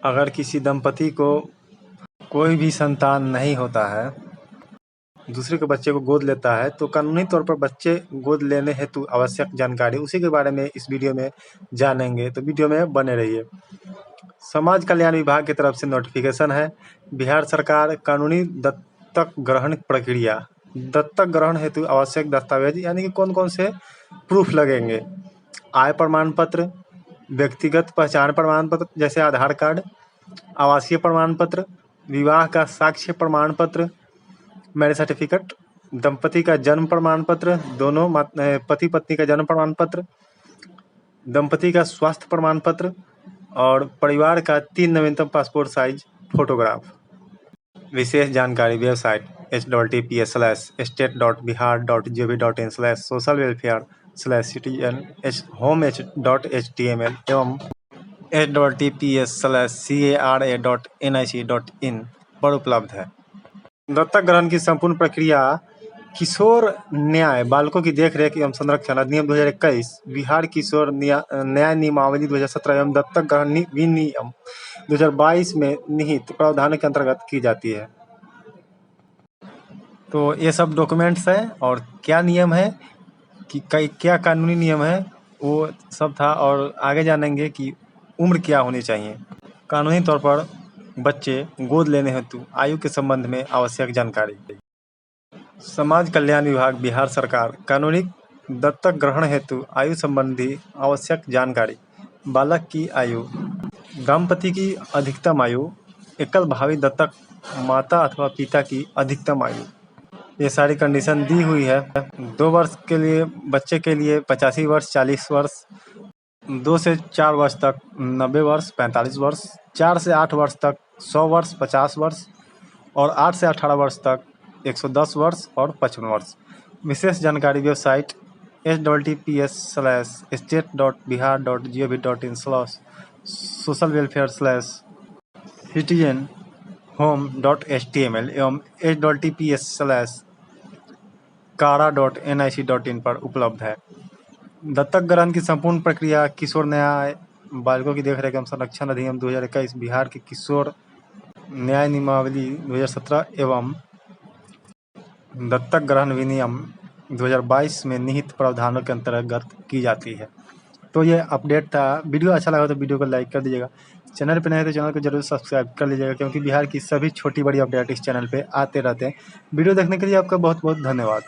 अगर किसी दंपति को कोई भी संतान नहीं होता है, दूसरे के बच्चे को गोद लेता है, तो कानूनी तौर पर बच्चे गोद लेने हेतु आवश्यक जानकारी उसी के बारे में इस वीडियो में जानेंगे, तो वीडियो में बने रहिए। समाज कल्याण विभाग की तरफ से नोटिफिकेशन है। बिहार सरकार कानूनी दत्तक ग्रहण प्रक्रिया, दत्तक ग्रहण हेतु आवश्यक दस्तावेज यानी कि कौन कौन से प्रूफ लगेंगे। आय प्रमाण पत्र, व्यक्तिगत पहचान प्रमाण पत्र जैसे आधार कार्ड, आवासीय प्रमाण पत्र, विवाह का साक्ष्य प्रमाण पत्र, मैरिज सर्टिफिकेट, दंपति का जन्म प्रमाण पत्र, दोनों पति पत्नी का जन्म प्रमाण पत्र, दंपति का स्वास्थ्य प्रमाण पत्र और परिवार का 3 नवीनतम पासपोर्ट साइज फोटोग्राफ। विशेष जानकारी वेबसाइट https://state.bihar.gov.in/socialwelfare/citizen-home.html एवं https://cara.nic.in पर उपलब्ध है। दत्तक ग्रहण की संपूर्ण प्रक्रिया किशोर न्याय बालकों की देखरेख एवं संरक्षण अधिनियम 2021, बिहार किशोर न्याय नियमावली 2017 एवं दत्तक ग्रहण विनियम 2022 में निहित प्रावधानों के अंतर्गत की जाती है। तो ये सब डॉक्यूमेंट्स है और क्या नियम है कि क्या कानूनी नियम है वो सब था, और आगे जानेंगे कि उम्र क्या होनी चाहिए। कानूनी तौर पर बच्चे गोद लेने हेतु आयु के संबंध में आवश्यक जानकारी। समाज कल्याण विभाग बिहार सरकार कानूनी दत्तक ग्रहण हेतु आयु संबंधी आवश्यक जानकारी। बालक की आयु, दंपति की अधिकतम आयु, एकल भावी दत्तक माता अथवा पिता की अधिकतम आयु, ये सारी कंडीशन दी हुई है। 2 वर्ष के लिए बच्चे के लिए 85 वर्ष 40 वर्ष, 2 से 4 वर्ष तक 90 वर्ष 45 वर्ष, 4 से 8 वर्ष तक 100 वर्ष 50 वर्ष और 8 से 18 वर्ष तक 110 वर्ष और 55 वर्ष। विशेष जानकारी वेबसाइट https://state.bihar.gov.in/socialwelfare/citizen-home.html एवं https://cara.nic.in पर उपलब्ध है। दत्तक ग्रहण की संपूर्ण प्रक्रिया किशोर न्याय बालकों की देखरेख एवं संरक्षण अधिनियम 2021, बिहार के किशोर न्याय नियमावली 2017 एवं दत्तक ग्रहण विनियम 2022 में निहित प्रावधानों के अंतर्गत की जाती है। तो ये अपडेट था। वीडियो अच्छा लगा तो वीडियो को लाइक कर दीजिएगा। चैनल पे नए तो चैनल को जरूर सब्सक्राइब कर लीजिएगा, क्योंकि बिहार की सभी छोटी बड़ी अपडेट इस चैनल पे आते रहते हैं। वीडियो देखने के लिए आपका बहुत बहुत धन्यवाद।